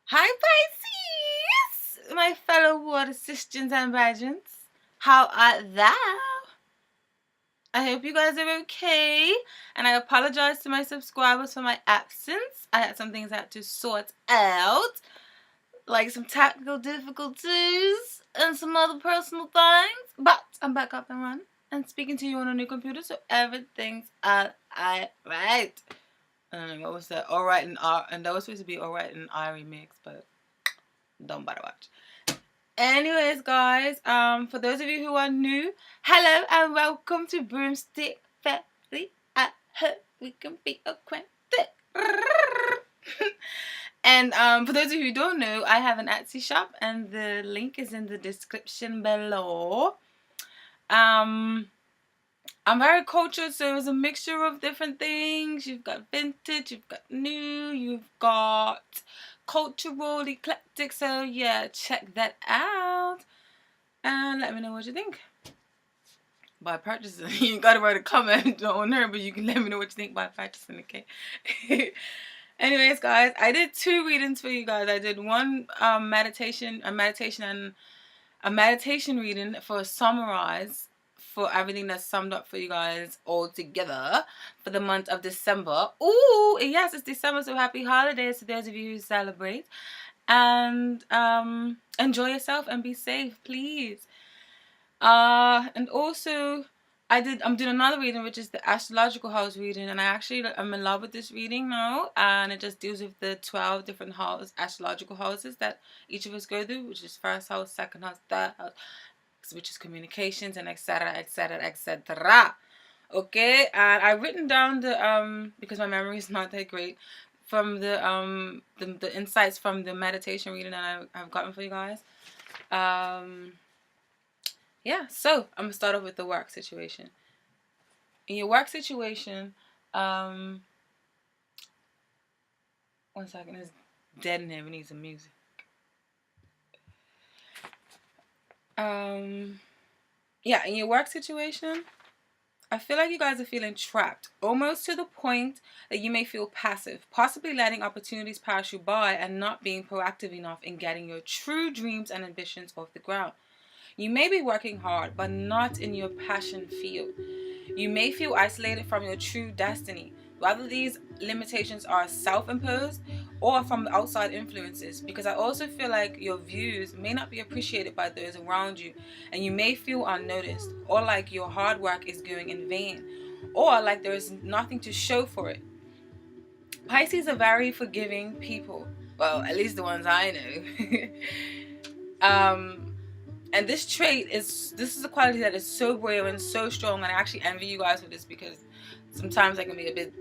Hi Pisces, my fellow water sisters and virgins. How art thou? I hope you guys are okay, and I apologize to my subscribers for my absence. I had some things I had to sort out, like some technical difficulties and some other personal things, but I'm back up and running and speaking to you on a new computer, so everything's alright. What was that? Alright and that was supposed to be alright and I remix, but don't bother watch. Anyways, guys, for those of you who are new, hello and welcome to BroomstickFairy. I hope we can be acquainted. And for those of you who don't know, I have an Etsy shop, and the link is in the description below. I'm very cultured, so it's a mixture of different things. You've got vintage, you've got new, you've got cultural, eclectic. So yeah, check that out and let me know what you think by purchasing. You gotta write a comment on her, but you can let me know what you think by purchasing. Okay. Anyways, guys, I did 2 readings for you guys. I did one meditation reading for a summarize for everything that's summed up for you guys all together for the month of December. Ooh, yes, it's December, so happy holidays to those of you who celebrate. And enjoy yourself and be safe, please. And also, I'm doing another reading, which is the Astrological house reading, and I'm in love with this reading now, and it just deals with the 12 different astrological houses that each of us go through, which is first house, second house, third house, which is communications, and etc, etc, etc. Okay, and I've written down the because my memory is not that great, from the insights from the meditation reading that I've gotten for you guys. Yeah, so I'm gonna start off with the work situation. In your work situation, one second, it's dead in here. We need some music. Yeah, in your work situation, I feel like you guys are feeling trapped, almost to the point that you may feel passive, possibly letting opportunities pass you by and not being proactive enough in getting your true dreams and ambitions off the ground. You may be working hard, but not in your passion field. You may feel isolated from your true destiny, whether these limitations are self-imposed or from outside influences, because I also feel like your views may not be appreciated by those around you, and you may feel unnoticed, or like your hard work is going in vain, or like there is nothing to show for it. Pisces are very forgiving people. Well, at least the ones I know. And this is a quality that is so rare and so strong, and I actually envy you guys for this, because sometimes I can be a bit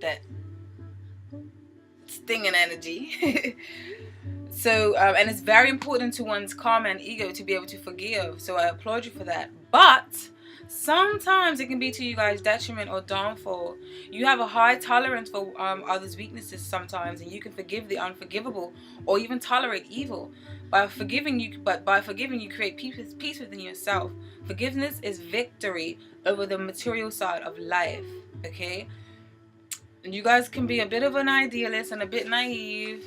that stinging energy. So, and it's very important to one's karma and ego to be able to forgive. So I applaud you for that. But sometimes it can be to you guys' detriment or downfall. You have a high tolerance for others' weaknesses sometimes, and you can forgive the unforgivable or even tolerate evil. By forgiving, you create peace within yourself. Forgiveness is victory over the material side of life. Okay, and you guys can be a bit of an idealist and a bit naive,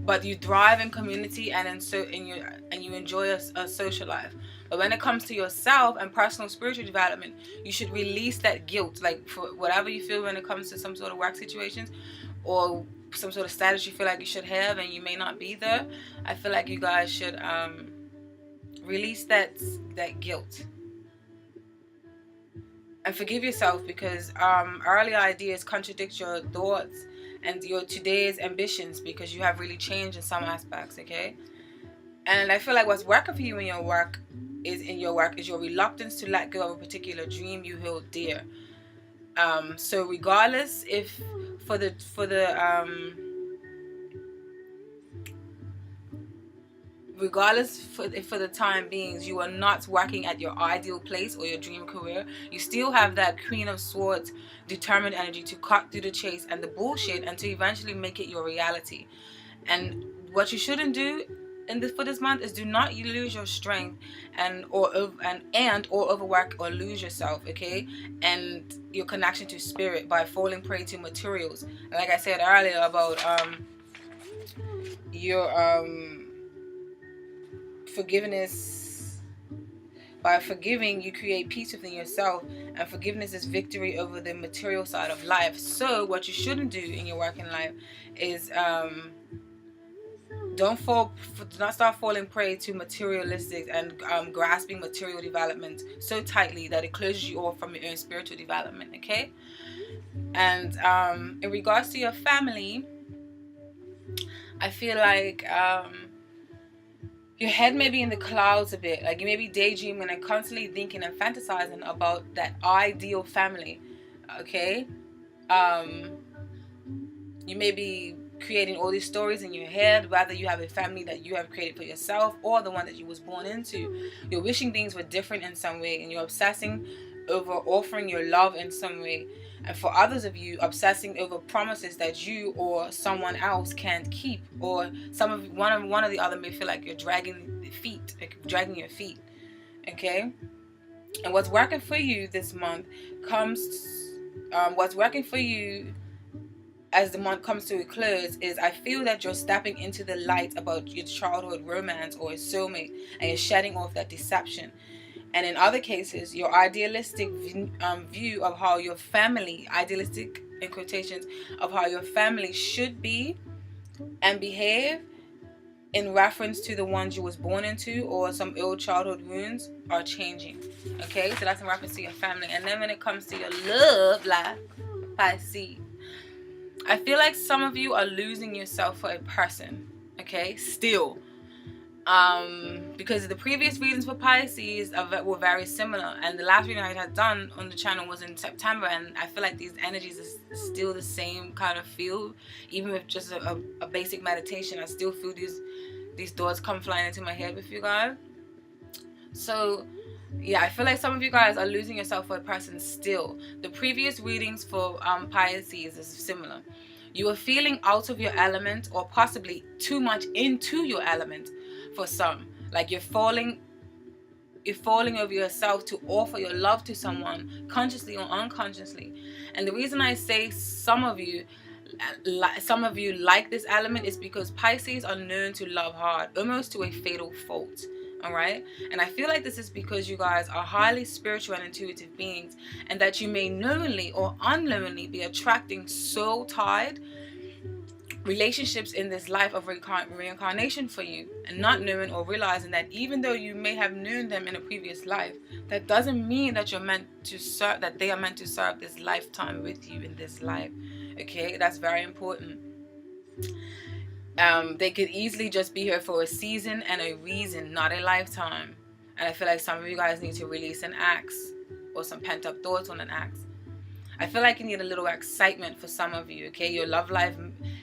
but you thrive in community and you enjoy a social life. But when it comes to yourself and personal spiritual development, you should release that guilt, like for whatever you feel when it comes to some sort of work situations or some sort of status you feel like you should have and you may not be there. I feel like you guys should release that guilt and forgive yourself, because early ideas contradict your thoughts and your today's ambitions, because you have really changed in some aspects. Okay, and I feel like what's working for you in your work is your reluctance to let go of a particular dream you hold dear. So regardless if for the time being you are not working at your ideal place or your dream career, you still have that Queen of Swords determined energy to cut through the chase and the bullshit and to eventually make it your reality. And what you shouldn't do for this month is do not lose your strength or overwork or lose yourself, okay, and your connection to spirit by falling prey to materials. And like I said earlier about your forgiveness. By forgiving, you create peace within yourself, and forgiveness is victory over the material side of life. So what you shouldn't do in your working life is do not start falling prey to materialistic and grasping material development so tightly that it closes you off from your own spiritual development, okay? And in regards to your family, I feel like your head may be in the clouds a bit. Like you may be daydreaming and constantly thinking and fantasizing about that ideal family, okay? You may be creating all these stories in your head, whether you have a family that you have created for yourself or the one that you was born into. You're wishing things were different in some way, and you're obsessing over offering your love in some way. And for others of you, obsessing over promises that you or someone else can't keep, or one or the other may feel like you're dragging your feet, okay? And what's working for you this month what's working for you as the month comes to a close is, I feel that you're stepping into the light about your childhood romance or a soulmate, and you're shedding off that deception. And in other cases, your idealistic view of how your family, idealistic in quotations, of how your family should be and behave in reference to the ones you was born into or some ill childhood wounds are changing. Okay, so that's in reference to your family. And then when it comes to your love life, Pisces, I feel like some of you are losing yourself for a person, okay, still. Because the previous readings for Pisces were very similar, and the last reading I had done on the channel was in September, and I feel like these energies are still the same kind of feel. Even with just a basic meditation, I still feel these thoughts come flying into my head with you guys. So yeah, I feel like some of you guys are losing yourself for a person still. The previous readings for Pisces is similar. You are feeling out of your element, or possibly too much into your element for some. Like you're falling over yourself to offer your love to someone, consciously or unconsciously. And the reason I say some of you like this element is because Pisces are known to love hard, almost to a fatal fault. Alright? And I feel like this is because you guys are highly spiritual and intuitive beings, and that you may knowingly or unknowingly be attracting soul-tied relationships in this life of reincarnation for you, and not knowing or realizing that even though you may have known them in a previous life, that doesn't mean that they are meant to serve this lifetime with you in this life. Okay? That's very important. They could easily just be here for a season and a reason, not a lifetime. And I feel like some of you guys need to release an axe, or some pent up thoughts on an axe. I feel like you need a little excitement for some of you, okay? Your love life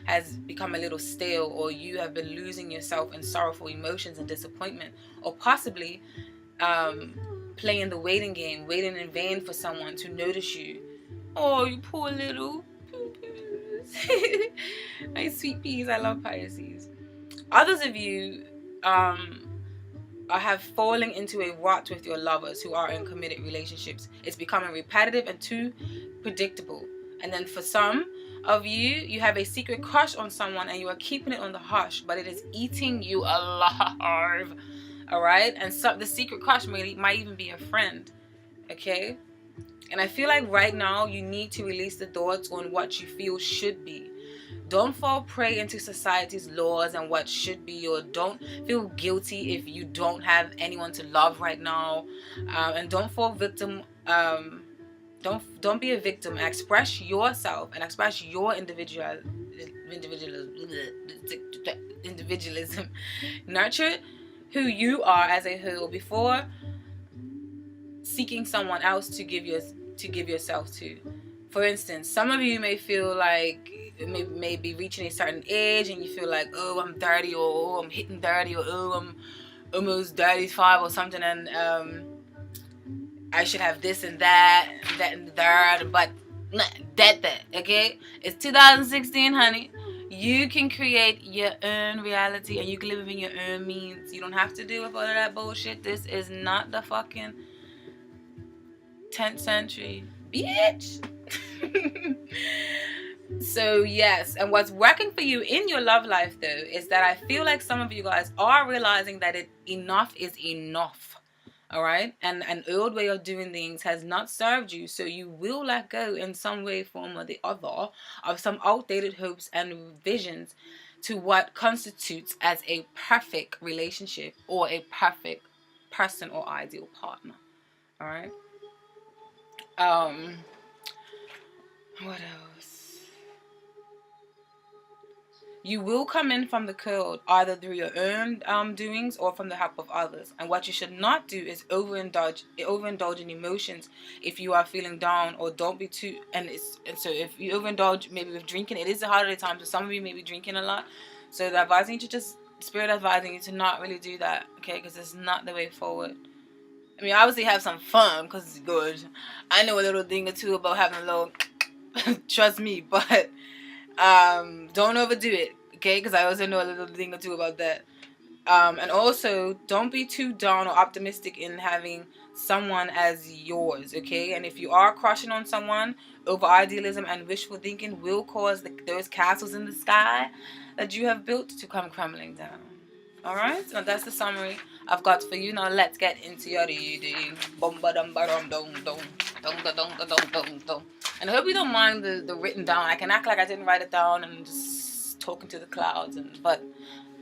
has become a little stale, or you have been losing yourself in sorrowful emotions and disappointment, or possibly playing the waiting game, waiting in vain for someone to notice you. Oh, you poor little my sweet peas. I love Pisces. Others of you have fallen into a rut with your lovers who are in committed relationships. It's becoming repetitive and too predictable. And then for some of you have a secret crush on someone, and you are keeping it on the hush, but it is eating you alive. Alright? And so the secret crush might even be a friend. Okay? And I feel like right now you need to release the thoughts on what you feel should be. Don't fall prey into society's laws and what should be, or don't feel guilty if you don't have anyone to love right now. And don't fall victim. Don't be a victim. And express yourself and express your individualism. Nurture who you are as a whole before seeking someone else to give yourself to. For instance, some of you may feel like may be reaching a certain age, and you feel like, oh, I'm 30, or oh, I'm hitting 30, or oh, I'm almost 35 or something, and I should have this and that and the third, but that, okay? It's 2016, honey. You can create your own reality and you can live within your own means. You don't have to deal with all of that bullshit. This is not the fucking 10th century, bitch. So yes, and what's working for you in your love life though is that I feel like some of you guys are realizing that enough is enough. All right, and an old way of doing things has not served you, so you will let go in some way, form, or the other of some outdated hopes and visions to what constitutes as a perfect relationship or a perfect person or ideal partner. All right. What else? You will come in from the cold, either through your own doings or from the help of others. And what you should not do is overindulge in emotions if you are feeling down, or don't be too. And so if you overindulge maybe with drinking, it is a holiday time, so some of you may be drinking a lot. So the advising you to just spirit advising you to not really do that, okay? Because it's not the way forward. I mean, obviously have some fun because it's good. I know a little thing or two about having a little. Trust me, but. Don't overdo it, okay? Because I also know a little thing or two about that. And also, don't be too down or optimistic in having someone as yours, okay? And if you are crushing on someone, over idealism and wishful thinking will cause those castles in the sky that you have built to come crumbling down. All right, so that's the summary I've got for you. Now let's get into your reading. And I hope you don't mind the written down. I can act like I didn't write it down and just talking to the clouds, but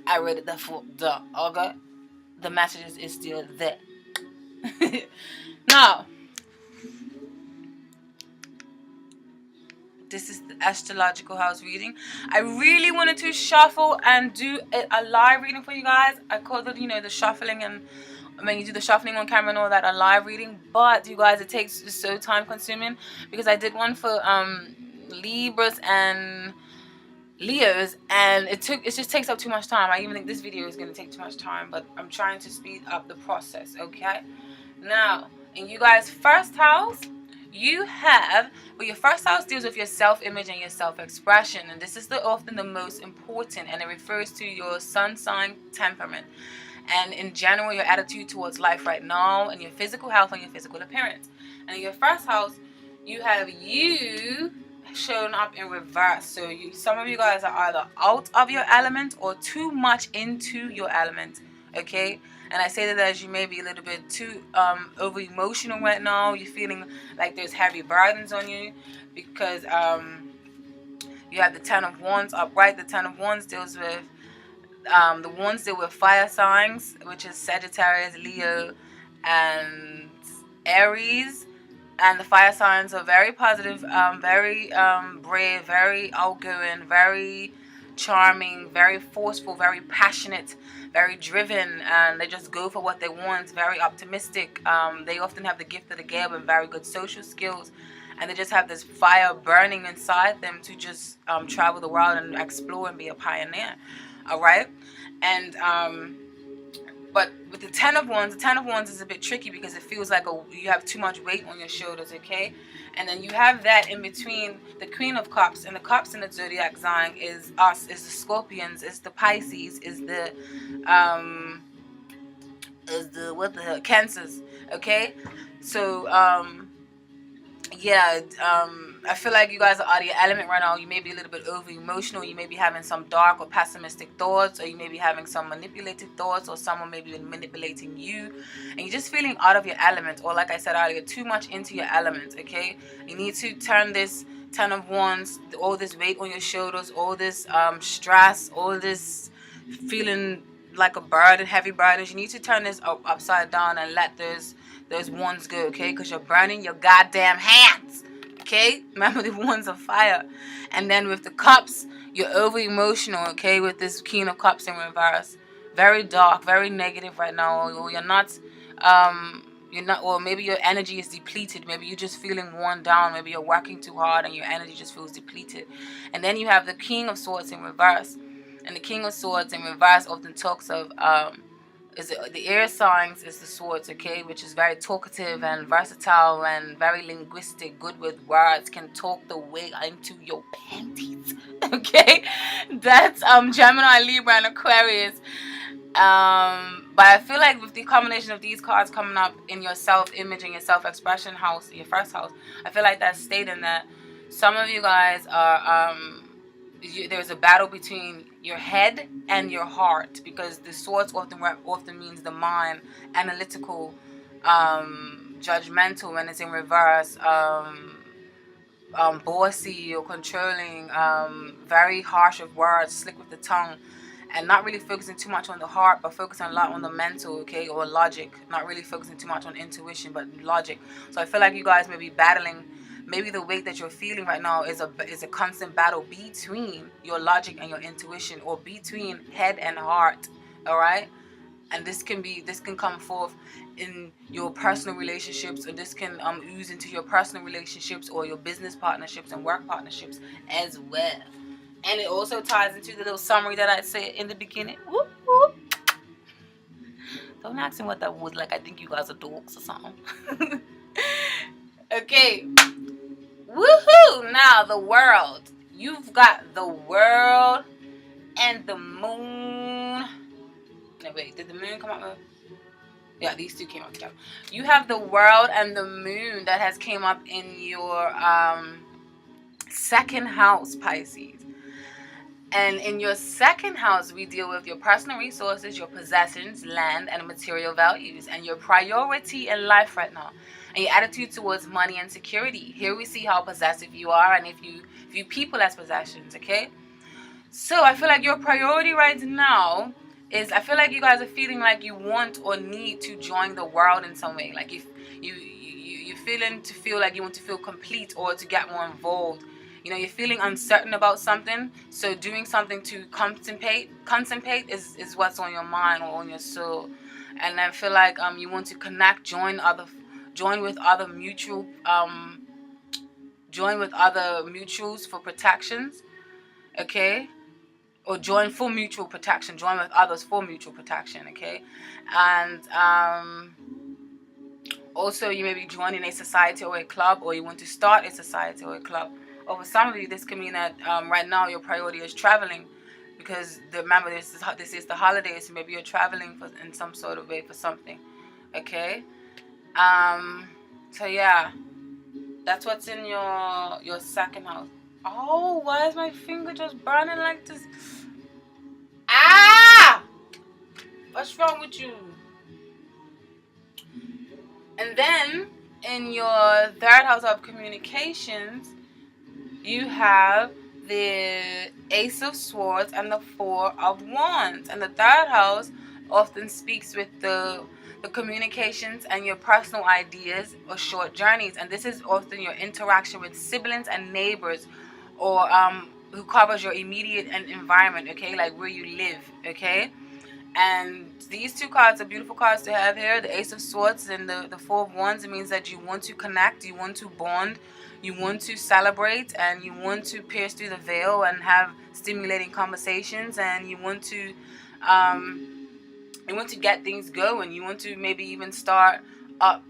I read it the okay. The message is still there. Now, this is the astrological house reading. I really wanted to shuffle and do a live reading for you guys. I call it, the shuffling, and when you do the shuffling on camera and all that, a live reading. But you guys, it's so time consuming because I did one for Libras and Leos, and it just takes up too much time. I even think this video is going to take too much time, but I'm trying to speed up the process. Okay, now in you guys' first house, you have, your first house deals with your self-image and your self-expression, and this is often the most important, and it refers to your sun sign temperament, and in general your attitude towards life right now, and your physical health and your physical appearance. And in your first house, you have you showing up in reverse. So some of you guys are either out of your element or too much into your element, okay? And I say that as you may be a little bit too over emotional right now. You're feeling like there's heavy burdens on you because you have the 10 of Wands upright. The 10 of Wands deals with the ones deal with fire signs, which is Sagittarius, Leo, and Aries. And the fire signs are very positive, very brave, very outgoing, very charming, very forceful, very passionate, very driven, and they just go for what they want, very optimistic. They often have the gift of the gab and very good social skills, and they just have this fire burning inside them to just travel the world and explore and be a pioneer. All right? And but with the 10 of Wands is a bit tricky because it feels like you have too much weight on your shoulders, okay? And then you have that in between the Queen of Cups, and the Cups in the zodiac sign is us, is the Scorpions, is the Pisces, is the what the hell, Cancers, okay? So yeah, I feel like you guys are out of your element right now. You may be a little bit over emotional. You may be having some dark or pessimistic thoughts, or you may be having some manipulative thoughts, or someone may be manipulating you, and you're just feeling out of your element, or like I said earlier, too much into your element, okay? You need to turn this 10 of Wands, all this weight on your shoulders, all this stress, all this feeling like a burden, heavy burdens. You need to turn this upside down and let those wands go, okay? Because you're burning your goddamn hands, okay? Remember, the wands of fire. And then with the cups, you're over emotional, okay? With this King of Cups in reverse, very dark, very negative right now. Or you're not, or maybe your energy is depleted. Maybe you're just feeling worn down. Maybe you're working too hard and your energy just feels depleted. And then you have the King of Swords in reverse. And the King of Swords in reverse often talks of the air signs is the swords, okay, which is very talkative and versatile and very linguistic, good with words, can talk the way into your panties. Okay, that's Gemini, Libra, and Aquarius. But I feel like with the combination of these cards coming up in your self-image and your self-expression house, your first house, I feel like that's stating that some of you guys are there's a battle between your head and your heart, because the swords often means the mind, analytical, judgmental when it's in reverse, bossy or controlling, very harsh with words, slick with the tongue, and not really focusing too much on the heart, but focusing a lot on the mental, okay, or logic. Not really focusing too much on intuition, but logic. So I feel like you guys may be battling. Maybe the weight that you're feeling right now is a constant battle between your logic and your intuition, or between head and heart. All right. And this can come forth in your personal relationships, or this can ooze into your personal relationships or your business partnerships and work partnerships as well. And it also ties into the little summary that I said in the beginning. Whoop, whoop. Don't ask me what that was like. I think you guys are dogs or something. Okay. Woohoo! Now the world. You've got the world and the moon. No, wait. Did the moon come out? Yeah, these two came up together. You have the world and the moon that has came up in your second house, Pisces. And in your second house, we deal with your personal resources, your possessions, land, and material values, and your priority in life right now, and your attitude towards money and security. Here we see how possessive you are, and if you view people as possessions, okay? So I feel like your priority right now is, I feel like you guys are feeling like you want or need to join the world in some way. Like you're feeling to feel like you want to feel complete or to get more involved. You know, you're feeling uncertain about something, so doing something to contemplate is what's on your mind or on your soul. And I feel like you want to connect, join with other mutuals for protections, okay? Or join for mutual protection, join with others for mutual protection, okay? And also you may be joining a society or a club, or you want to start a society or a club. Or for some of you, this can mean that right now your priority is traveling, because remember this is the holidays, so maybe you're traveling in some sort of way for something, okay? So yeah, that's what's in your second house. Oh, why is my finger just burning like this? Ah! What's wrong with you? And then in your third house of communications, you have the Ace of Swords and the Four of Wands. And the third house often speaks with the communications and your personal ideas or short journeys. And this is often your interaction with siblings and neighbors, or who covers your immediate environment, okay, like where you live, okay? And these two cards are beautiful cards to have here. The Ace of Swords and the Four of Wands. It means that you want to connect, you want to bond, you want to celebrate, and you want to pierce through the veil and have stimulating conversations, and you want to get things going. You want to maybe even start up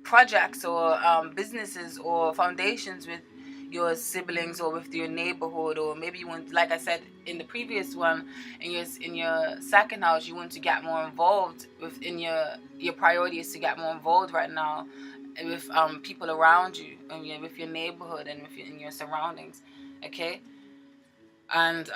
projects or businesses or foundations with your siblings or with your neighborhood, or maybe you want, like I said in the previous one, in your second house, you want to get more involved within your priority is to get more involved right now with people around you, and with your neighborhood and in your surroundings, okay? And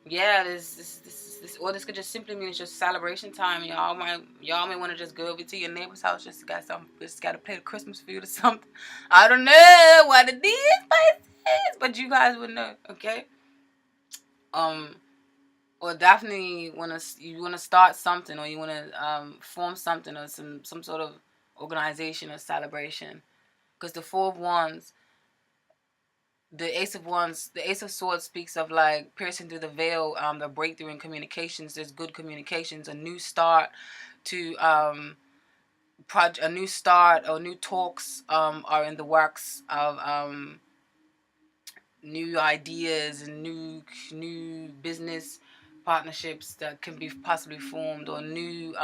yeah, this could just simply mean it's just celebration time. Y'all may want to just go over to your neighbor's house just gotta play the Christmas food or something. I don't know what it is, but you guys would know, okay? Or definitely you wanna start something, or you wanna form something, or some sort of organization or celebration, because the Four of Wands. The Ace of Swords speaks of like piercing through the veil, the breakthrough in communications. There's good communications, a new start to a new start, or new talks are in the works of new ideas and new business partnerships that can be possibly formed, or new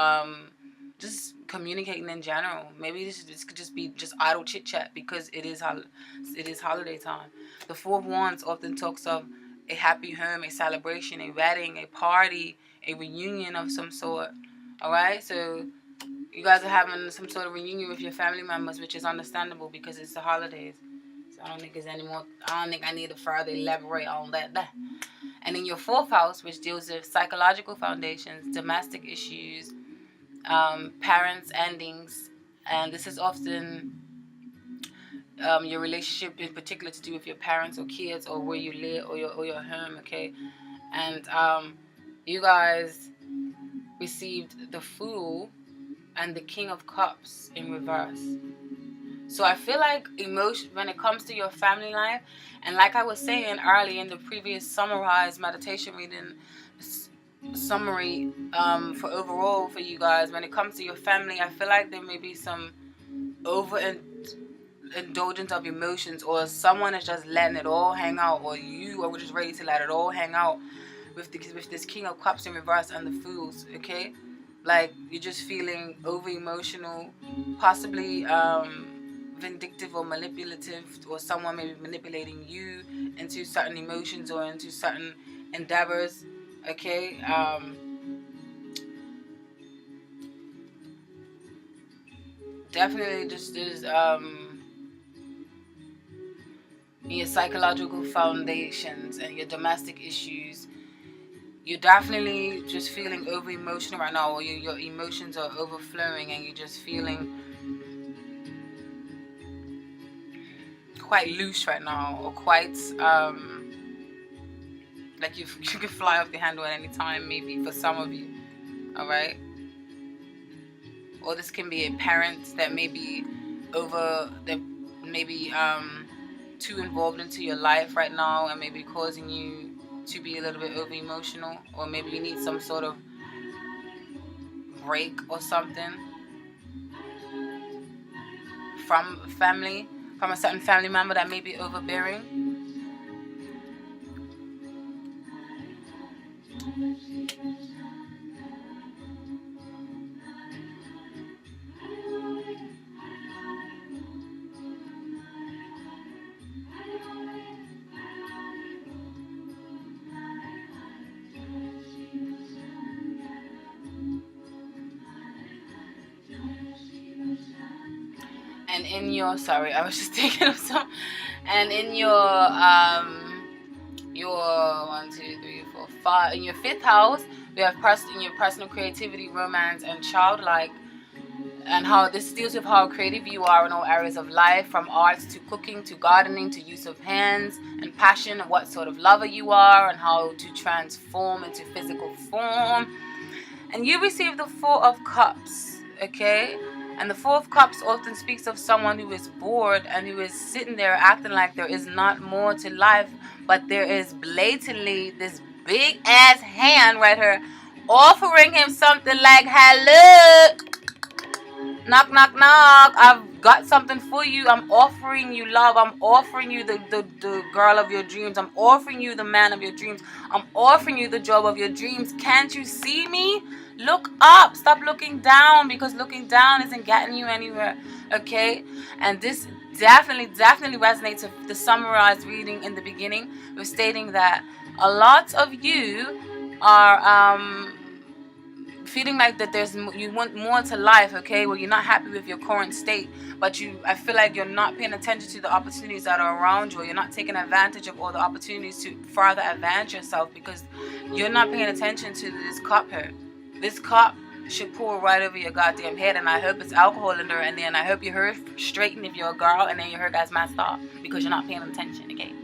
just communicating in general. Maybe this could just be just idle chit chat, because it is holiday time. The Four of Wands often talks of a happy home, a celebration, a wedding, a party, a reunion of some sort. Alright? So you guys are having some sort of reunion with your family members, which is understandable because it's the holidays. So I don't think there's any more. I don't think I need to further elaborate on that. And in your fourth house, which deals with psychological foundations, domestic issues, parents' endings, and this is often your relationship in particular to do with your parents or kids or where you live or your home, okay? And you guys received the Fool and the King of Cups in reverse. So I feel like emotion when it comes to your family life, and like I was saying earlier in the previous summarized meditation reading summary for overall for you guys, when it comes to your family, I feel like there may be some indulgence of emotions, or someone is just letting it all hang out, or you are just ready to let it all hang out with this King of Cups in reverse and the Fools, okay? Like you're just feeling over emotional, possibly vindictive or manipulative, or someone may be manipulating you into certain emotions or into certain endeavors, okay? Definitely just is your psychological foundations and your domestic issues. You're definitely just feeling over emotional right now, or your emotions are overflowing and you're just feeling quite loose right now, or quite like you could fly off the handle at any time, maybe for some of you. Alright? Or this can be a parent that may be too involved into your life right now and maybe causing you to be a little bit over emotional, or maybe you need some sort of break or something from a certain family member that may be overbearing. And in your, sorry, I was just thinking of some, and in your 1, 2, 3, 4, 5, in your fifth house, we have in your personal creativity, romance, and childlike, and how this deals with how creative you are in all areas of life, from arts to cooking to gardening to use of hands and passion, and what sort of lover you are and how to transform into physical form. And you receive the Four of Cups, okay? And the Four of Cups often speaks of someone who is bored and who is sitting there acting like there is not more to life, but there is blatantly this big ass hand right here offering him something like, hello, knock, knock, knock, I've got something for you. I'm offering you love. I'm offering you the girl of your dreams. I'm offering you the man of your dreams. I'm offering you the job of your dreams. Can't you see me? Look up. Stop looking down, because looking down isn't getting you anywhere, okay? And this definitely resonates with the summarized reading in the beginning, with stating that a lot of you are feeling like that you want more to life, okay, where you're not happy with your current state, but I feel like you're not paying attention to the opportunities that are around you, or you're not taking advantage of all the opportunities to further advance yourself, because you're not paying attention to this cup here. This cup should pour right over your goddamn head, and I hope it's alcohol in there, and then I hope your hair straightened if you're a girl, and then your hair gets messed up because you're not paying attention, okay?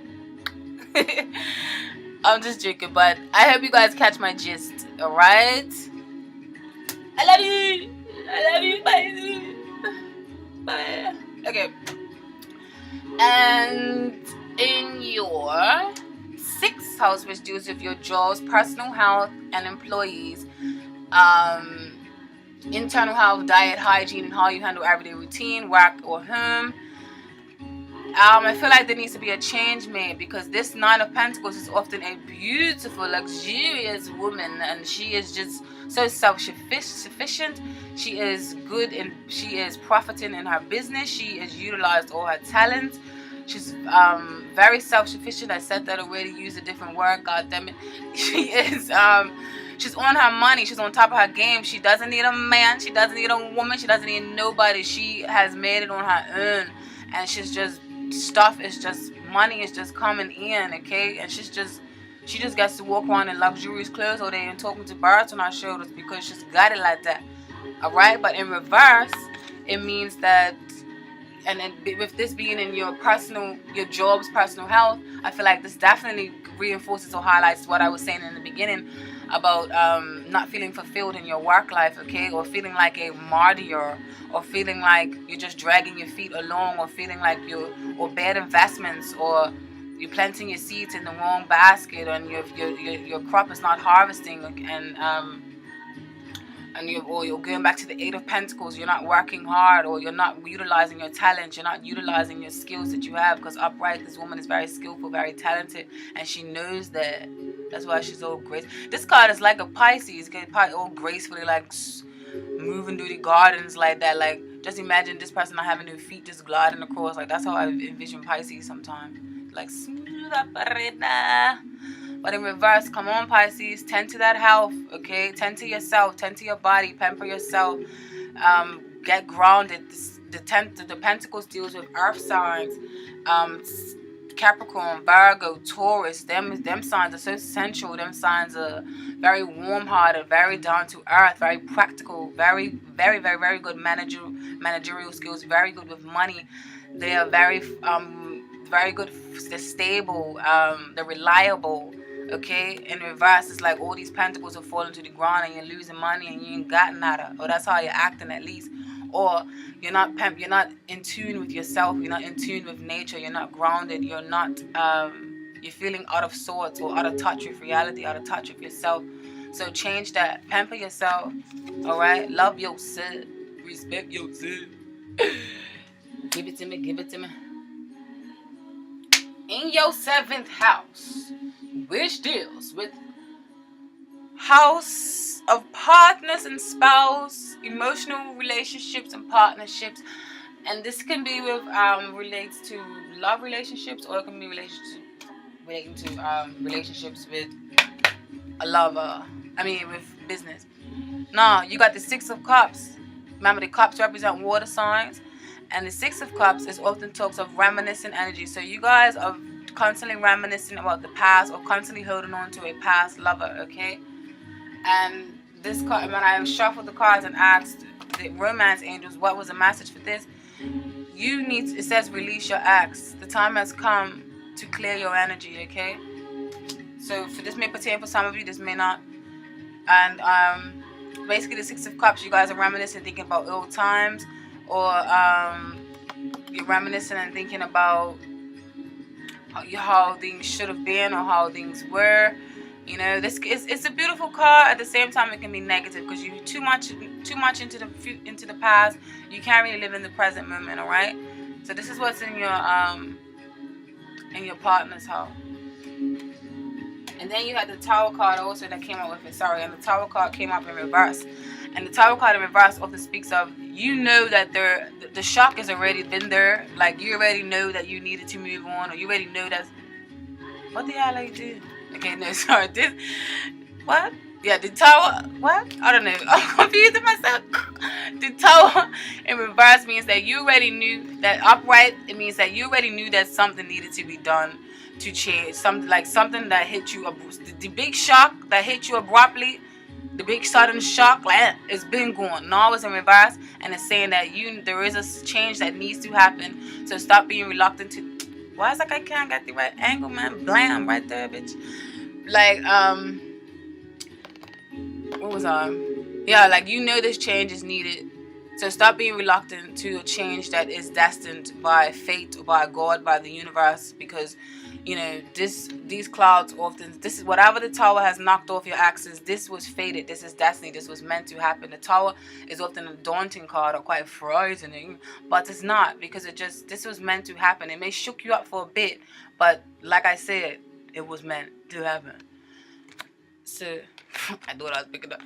I'm just joking, but I hope you guys catch my gist, alright? I love you. I love you. Bye. Bye. Okay. And in your sixth house, which deals with your jobs, personal health, and employees, internal health, diet, hygiene, and how you handle everyday routine, work, or home. I feel like there needs to be a change made, because this Nine of Pentacles is often a beautiful, luxurious woman, and she is just so self-sufficient. She is good and she is profiting in her business. She has utilized all her talents. She's very self-sufficient. I said that already. Use a different word. God damn it. She is she's on her money. She's on top of her game. She doesn't need a man. She doesn't need a woman. She doesn't need nobody. She has made it on her own, and she's just stuff is just money is just coming in, okay? And she just gets to walk around in luxurious clothes all day and talking to birds on her shoulders because she's got it like that. All right, but in reverse, it means that, and then with this being in your job's personal health, I feel like this definitely reinforces or highlights what I was saying in the beginning about not feeling fulfilled in your work life, okay, or feeling like a martyr, or feeling like you're just dragging your feet along, or feeling like or bad investments, or you're planting your seeds in the wrong basket, and your crop is not harvesting, and you're going back to the Eight of Pentacles. You're not working hard, or you're not utilizing your talent. You're not utilizing your skills that you have, because upright, this woman is very skillful, very talented, and she knows that. That's why she's all grace. This card is like a Pisces, probably all gracefully, like moving through the gardens like that. Like, just imagine this person not having their feet just gliding across. Like, that's how I envision Pisces sometimes. Like, smooth operator. But in reverse, come on, Pisces, tend to that health, okay? Tend to yourself, tend to your body, pamper yourself, get grounded. The Pentacles deals with earth signs, Capricorn, Virgo, Taurus. Them signs are so sensual. Them signs are very warm-hearted, very down to earth, very practical, very, very, very, very good managerial skills, very good with money. They are very good. They're stable. They're reliable. Okay, in reverse, it's like all these pentacles are falling to the ground and you're losing money and you ain't got nada, or that's how you're acting at least. Or you're not in tune with yourself, you're not in tune with nature, you're not grounded, you're not you're feeling out of sorts, or out of touch with reality, out of touch with yourself. So change that, pamper yourself, all right? Love yourself, respect yourself. Give it to me, give it to me. In your 7th house, which deals with house of partners and spouse, emotional relationships and partnerships, and this can be with relates to love relationships, or it can be relating to relationships with a lover. With business. Now you got the 6 of Cups. Remember, the cups represent water signs, and the 6 of Cups is often talks of reminiscent energy. So you guys are constantly reminiscing about the past, or constantly holding on to a past lover, okay? And this card, when I shuffled the cards and asked the romance angels what was the message for this, it says release your ex. The time has come to clear your energy, okay? So for this may pertain for some of you, this may not. And basically the 6 of Cups, you guys are reminiscing, thinking about old times, or you're reminiscing and thinking about how things should have been, or how things were. You know, it's a beautiful card. At the same time, it can be negative, because you're too much into the past. You can't really live in the present moment. All right. So this is what's in your partner's house. And then you had the Tower card also that came up with it. Sorry, and the Tower card came up in reverse. And the Tower card in reverse often speaks of, you know, that the shock has already been there. Like, you already know that you needed to move on, or you already know that. What the hell are you doing? Okay, no, sorry. What? Yeah, the Tower. What? I don't know. I'm confusing myself. The Tower in reverse means that you already knew that. Upright, it means that you already knew that something needed to be done to change. Something that hit you. The big shock that hit you abruptly. The big sudden shock, like, it's been going. Now it's in reverse, and it's saying that there is a change that needs to happen. So stop being reluctant to. Why is like I can't get the right angle, man? Blam, right there, bitch. Like, what was yeah, like, you know this change is needed. So stop being reluctant to a change that is destined by fate, or by God, by the universe, because, you know, these clouds often, this is whatever the Tower has knocked off your axis, this was fated, this is destiny, this was meant to happen. The Tower is often a daunting card, or quite frightening, but it's not, because this was meant to happen. It may shook you up for a bit, but like I said, it was meant to happen. So I thought I was picking up.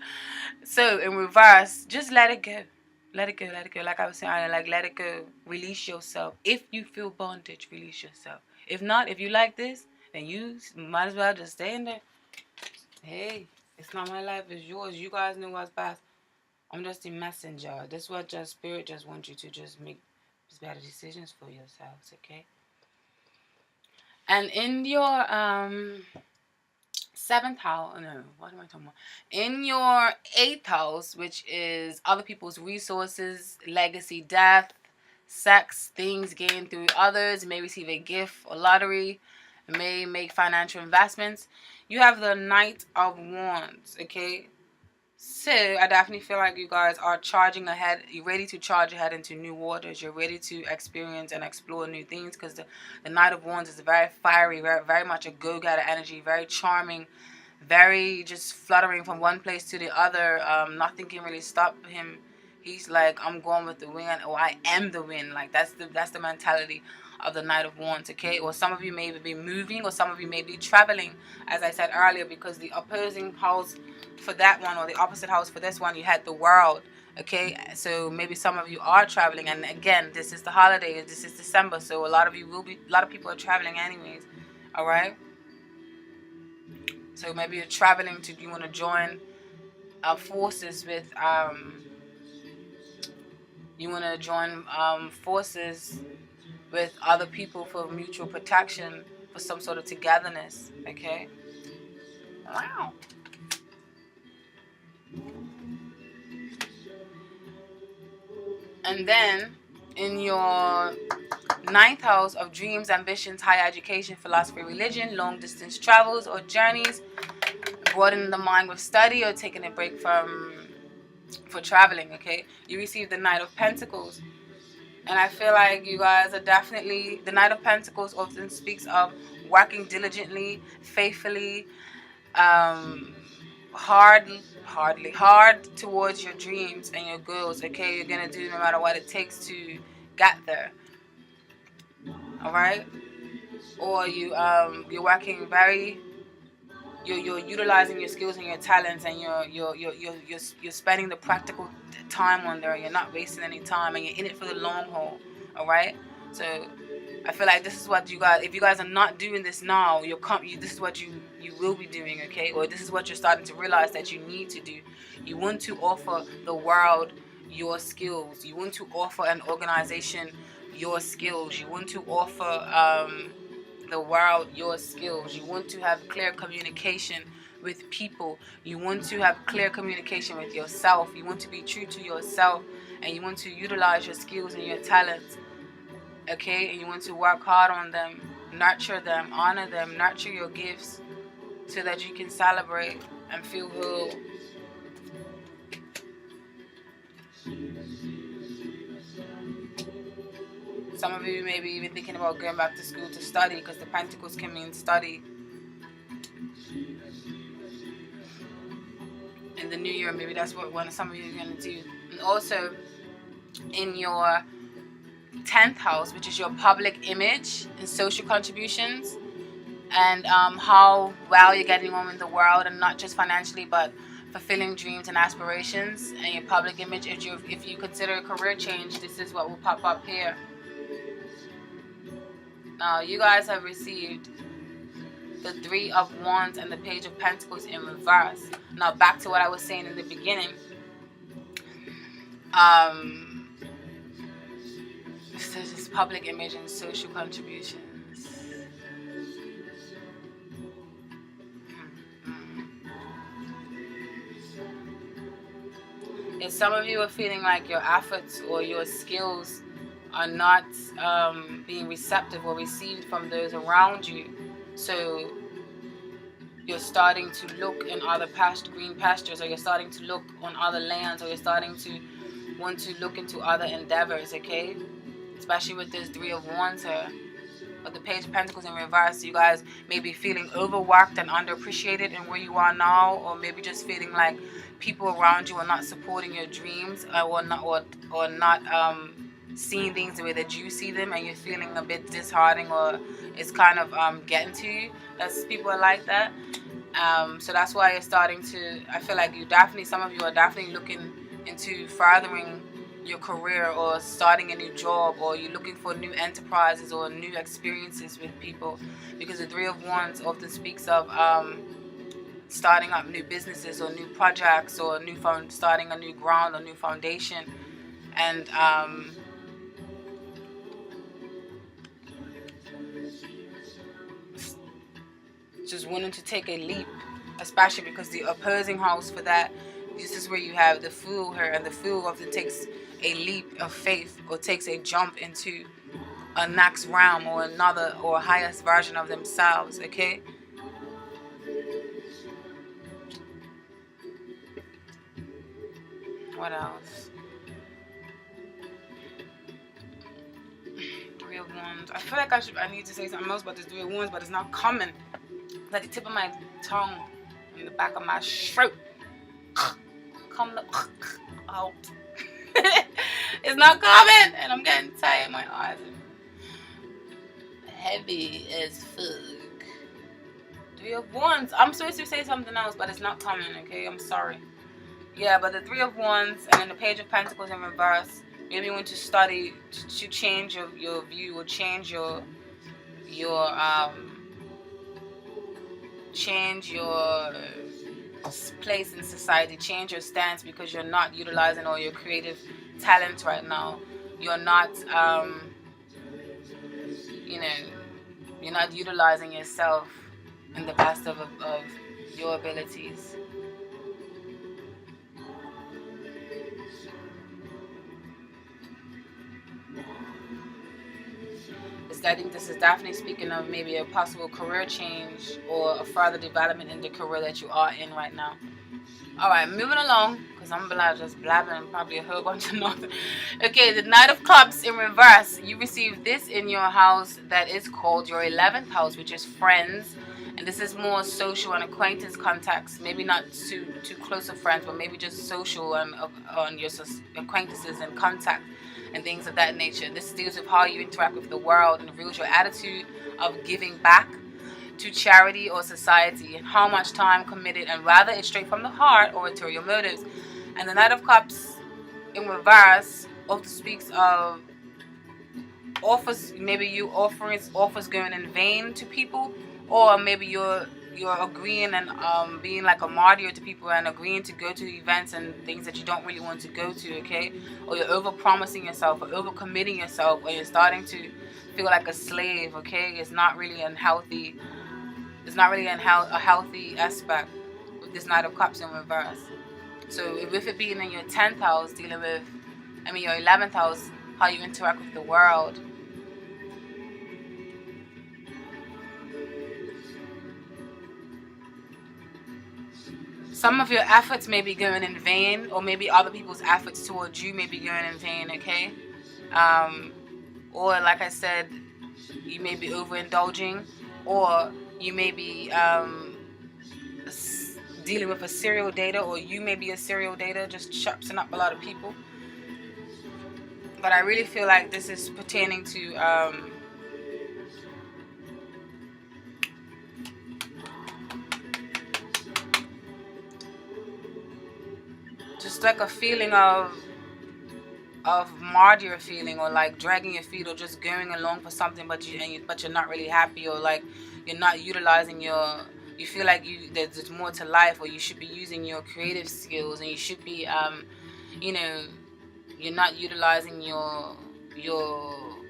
So in reverse, just let it go. Let it go, let it go. Like I was saying earlier, like let it go. Release yourself. If you feel bondage, release yourself. If not, if you like this, then you might as well just stay in there. Hey, it's not my life, it's yours. You guys know what's best. I'm just a messenger. This is what your spirit just wants you to just make better decisions for yourselves, okay? And in your seventh house, no, what am I talking about? In your eighth house, which is other people's resources, legacy, death, sex, things gained through others, may receive a gift or lottery, may make financial investments. You have the Knight of Wands, okay? So I definitely feel like you guys are charging ahead. You're ready to charge ahead into new waters. You're ready to experience and explore new things, because the Knight of Wands is very fiery, very much a go-getter energy, very charming, very just fluttering from one place to the other. Nothing can really stop him. He's like, I'm going with the wind, or I am the wind. Like that's the mentality of the Knight of Wands, okay? Or some of you may be moving, or some of you may be traveling, as I said earlier, because the opposing house for that one, or the opposite house for this one, you had the World, okay? So maybe some of you are traveling, and again, this is the holiday, this is December, so a lot of people are traveling anyways, all right? So maybe you're traveling you want to join forces with forces with other people for mutual protection, for some sort of togetherness, okay? Wow. And then in your ninth house of dreams, ambitions, higher education, philosophy, religion, long distance travels or journeys, broadening the mind with study, or taking a break for traveling, okay? You receive the Knight of Pentacles. And I feel like you guys are definitely, the Knight of Pentacles often speaks of working diligently, faithfully, hard towards your dreams and your goals, okay? You're gonna do no matter what it takes to get there, all right? Or you're working you're utilizing your skills and your talents, and you're spending the practical time on there. You're not wasting any time, and you're in it for the long haul, all right? So I feel like this is what you guys, if you guys are not doing this now, this is what you will be doing, okay? Or this is what you're starting to realize that you need to do. You want to offer the world your skills. You want to offer an organization your skills. You want to offer the world your skills. You want to have clear communication with people. You want to have clear communication with yourself. You want to be true to yourself, and you want to utilize your skills and your talents, okay? And you want to work hard on them, nurture them, honor them, nurture your gifts, so that you can celebrate and feel whole. Some of you may be even thinking about going back to school to study, because the Pentacles can mean study. In the new year, maybe that's what some of you are going to do. And also in your 10th house, which is your public image and social contributions, and how well you're getting on in the world, and not just financially, but fulfilling dreams and aspirations, and your public image. If you consider a career change, this is what will pop up here. Now you guys have received the Three of Wands and the Page of Pentacles in reverse. Now back to what I was saying in the beginning. This is public image and social contributions. If some of you are feeling like your efforts or your skills are not being receptive or received from those around you, so you're starting to look in other green pastures, or you're starting to look on other lands, or you're starting to want to look into other endeavors, okay? Especially with this Three of Wands here. But the Page of Pentacles in reverse, you guys may be feeling overworked and underappreciated in where you are now, or maybe just feeling like people around you are not supporting your dreams, or not seeing things the way that you see them, and you're feeling a bit disheartening, or it's kind of getting to you. People are like that. So that's why you're starting to, I feel like some of you are definitely looking into furthering your career, or starting a new job, or you're looking for new enterprises or new experiences with people, because the Three of Wands often speaks of starting up new businesses or new projects, or starting a new ground or new foundation, and just wanting to take a leap, especially because the opposing house for that, this is where you have the Fool here, and the Fool often takes a leap of faith, or takes a jump into a next realm, or another, or highest version of themselves. Okay, what else? Three of Wands. I feel like I need to say something else about this Three of Wands, but it's not coming. It's at the tip of my tongue, in the back of my throat. Come out. It's not coming, and I'm getting tired. My eyes are heavy as fuck. Three of Wands. I'm supposed to say something else, but it's not coming. Okay, I'm sorry. Yeah, but the Three of Wands and then the Page of Pentacles in reverse. Maybe you want to study to change your view, or change your change your place in society, change your stance, because you're not utilizing all your creative talents right now. You're not you know, you're not utilizing yourself in the best of your abilities. I think this is definitely speaking of maybe a possible career change, or a further development in the career that you are in right now. Alright, moving along, because I'm just blabbing probably a whole bunch of nothing. Okay, the Knight of Cups in reverse. You receive this in your house that is called your 11th house, which is friends. And this is more social and acquaintance contacts. Maybe not too close of friends, but maybe just social and on your acquaintances and contact and things of that nature. This deals with how you interact with the world, and reveals your attitude of giving back to charity or society, and how much time committed, and whether it's straight from the heart or ulterior motives. And the Knight of Cups in reverse often speaks of offers, maybe you offers going in vain to people, or maybe you're agreeing and being like a martyr to people, and agreeing to go to events and things that you don't really want to go to. Okay, or you're over promising yourself, or over committing yourself, or you're starting to feel like a slave. Okay, it's not really unhealthy. It's not really a healthy aspect with this Knight of Cups in reverse. So with it being in your 10th house, dealing with, your 11th house, how you interact with the world. Some of your efforts may be going in vain, or maybe other people's efforts towards you may be going in vain, okay? Or like I said, you may be overindulging, or you may be dealing with a serial dater, or you may be a serial dater, just chirping up a lot of people. But I really feel like this is pertaining to just like a feeling of martyr feeling, or like dragging your feet, or just going along for something, but you're not really happy, or like you're not utilizing you feel like there's more to life, or you should be using your creative skills, and you should be you're not utilizing your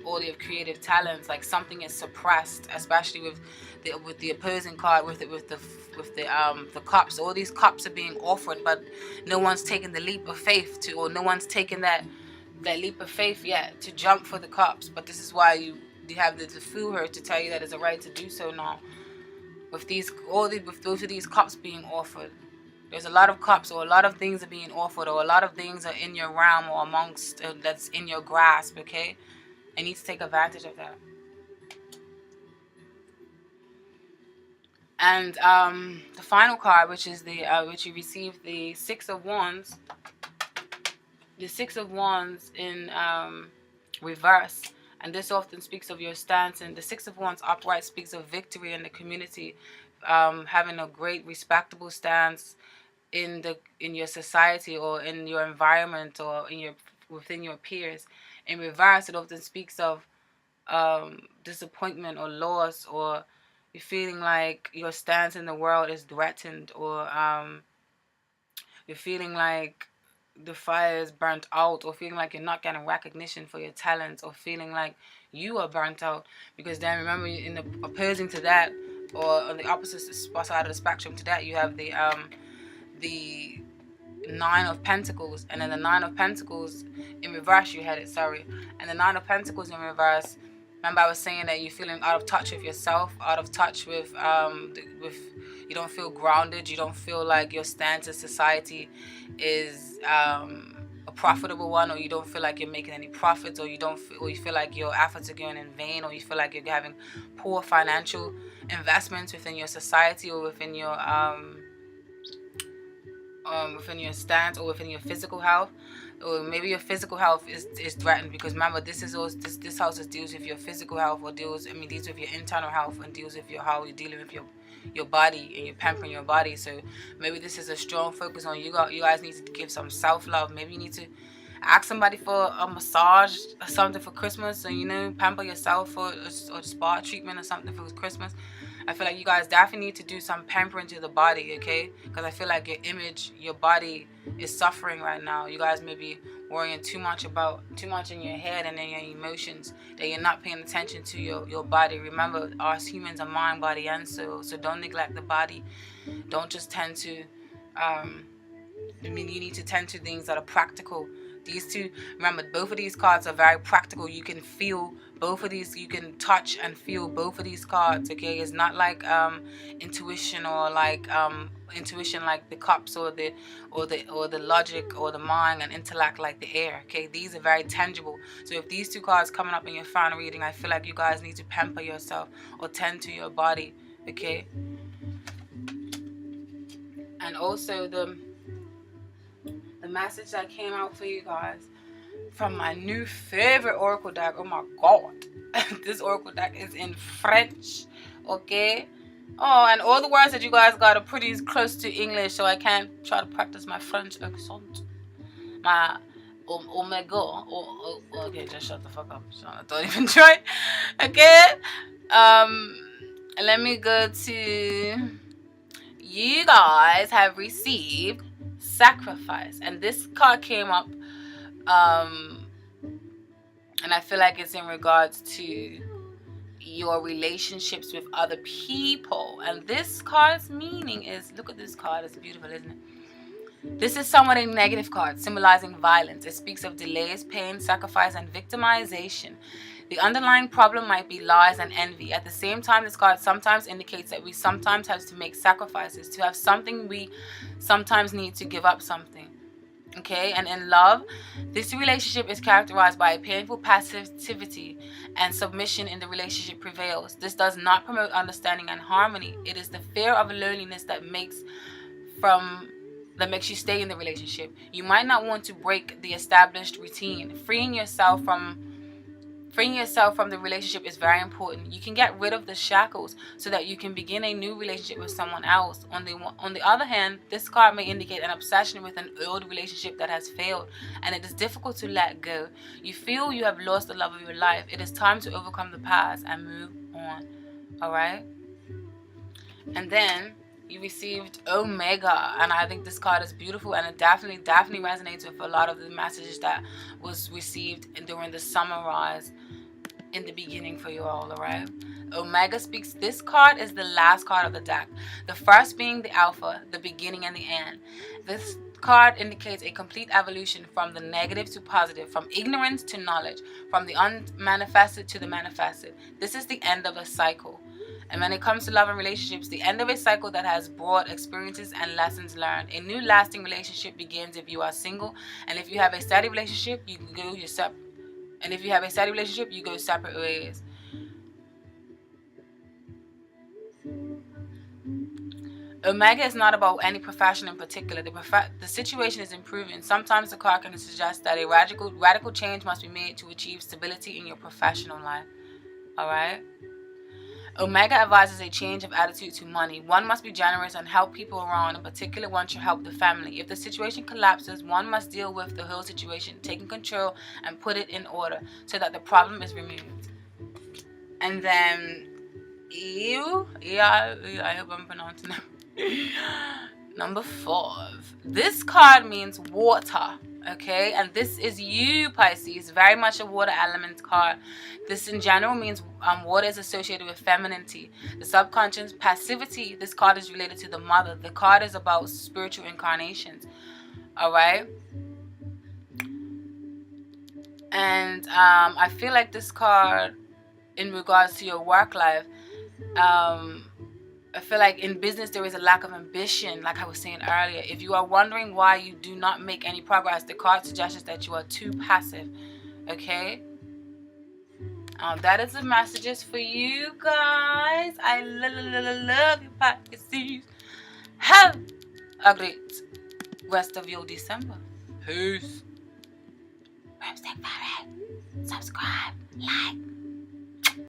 all your creative talents. Like something is suppressed, especially with the opposing card, with the cups. All these cups are being offered, but no one's taking the leap of faith or no one's taking that leap of faith yet to jump for the cups. But this is why you have the Fool here to tell you that it's a right to do so now. With both of these cups being offered, there's a lot of cups, or a lot of things are being offered, or a lot of things are in your realm, or amongst that's in your grasp. Okay, I need to take advantage of that. And the final card, which is which you received, the Six of Wands. The Six of Wands in reverse, and this often speaks of your stance. And the Six of Wands upright speaks of victory in the community, having a great respectable stance in your society, or in your environment, or within your peers. In reverse, it often speaks of disappointment or loss, or you're feeling like your stance in the world is threatened, or you're feeling like the fire is burnt out, or feeling like you're not getting recognition for your talents, or feeling like you are burnt out. Because then remember, in the opposing to that, or on the opposite side of the spectrum to that, you have the Nine of Pentacles, and then the Nine of Pentacles in reverse, you had it, sorry. And the Nine of Pentacles in reverse, remember I was saying that you're feeling out of touch with yourself, out of touch with you don't feel grounded, you don't feel like your stance in society is a profitable one, or you don't feel like you're making any profits, or you feel like your efforts are going in vain, or you feel like you're having poor financial investments within your society, or within your stance, or within your physical health. Or maybe your physical health is threatened, because remember, this house deals with your physical health, or deals with your internal health, and deals with how you're dealing with your body, and you're pampering your body. So maybe this is a strong focus on you guys need to give some self-love. Maybe you need to ask somebody for a massage or something for Christmas, so pamper yourself for a spa treatment or something for Christmas. I feel like you guys definitely need to do some pampering to the body, okay? Because I feel like your image, your body is suffering right now. You guys may be worrying too much in your head and in your emotions, that you're not paying attention to your body. Remember, us humans are mind, body, and soul. So don't neglect the body. Don't just tend to you need to tend to things that are practical. These two, remember, both of these cards are very practical. You can feel both of these, you can touch and feel both of these cards, okay? It's not like intuition, or like intuition like the cups, or the logic, or the mind and intellect like the air, okay? These are very tangible. So if these two cards coming up in your final reading, I feel like you guys need to pamper yourself or tend to your body, okay? And also the message that came out for you guys from my new favorite oracle deck. Oh my god. This oracle deck is in French, okay? Oh, and all the words that you guys got are pretty close to English, so I can't try to practice my French accent. My oh my god. Okay, just shut the fuck up, Sean. Don't even try. Okay? Let me go to, you guys have received sacrifice, and this card came up and I feel like it's in regards to your relationships with other people. And this card's meaning is, look at this card, it's beautiful, isn't it? This is somewhat a negative card, symbolizing violence. It speaks of delays, pain, sacrifice, and victimization. The underlying problem might be lies and envy. At the same time, this card sometimes indicates that we sometimes have to make sacrifices. To have something, we sometimes need to give up something. Okay, and in love, this relationship is characterized by a painful passivity, and submission in the relationship prevails. This does not promote understanding and harmony. It is the fear of loneliness that makes you stay in the relationship. You might not want to break the established routine. Freeing yourself from the relationship is very important. You can get rid of the shackles so that you can begin a new relationship with someone else. On the other hand, this card may indicate an obsession with an old relationship that has failed, and it is difficult to let go. You feel you have lost the love of your life. It is time to overcome the past and move on. Alright? And then you received Omega, and I think this card is beautiful, and it definitely resonates with a lot of the messages that was received during the summer rise in the beginning for you all. Alright, Omega speaks. This card is the last card of the deck, the first being the Alpha, the beginning and the end. This card indicates a complete evolution from the negative to positive, from ignorance to knowledge, from the unmanifested to the manifested. This is the end of a cycle. And when it comes to love and relationships, the end of a cycle that has brought experiences and lessons learned. A new lasting relationship begins if you are single, and if you have a steady relationship, you can go your separate. And if you have a steady relationship, you go separate ways. Omega is not about any profession in particular. The situation is improving. Sometimes the card can suggest that a radical change must be made to achieve stability in your professional life. Alright? Omega advises a change of attitude to money. One must be generous and help people around. In particular, one should help the family. If the situation collapses, one must deal with the whole situation, taking control and put it in order so that the problem is removed. And then, I hope I'm pronouncing it. Number 4. This card means water. Okay, and this is you, Pisces, very much a water element card. This in general means water is associated with femininity, the subconscious, passivity. This card is related to the mother. The card is about spiritual incarnations. All right, and I feel like this card, in regards to your work life, I feel like in business there is a lack of ambition, like I was saying earlier. If you are wondering why you do not make any progress, the card suggests that you are too passive. Okay? That is the messages for you guys. I love you, Pisces. Have a great rest of your December. Peace. BroomstickFairy. Subscribe, like,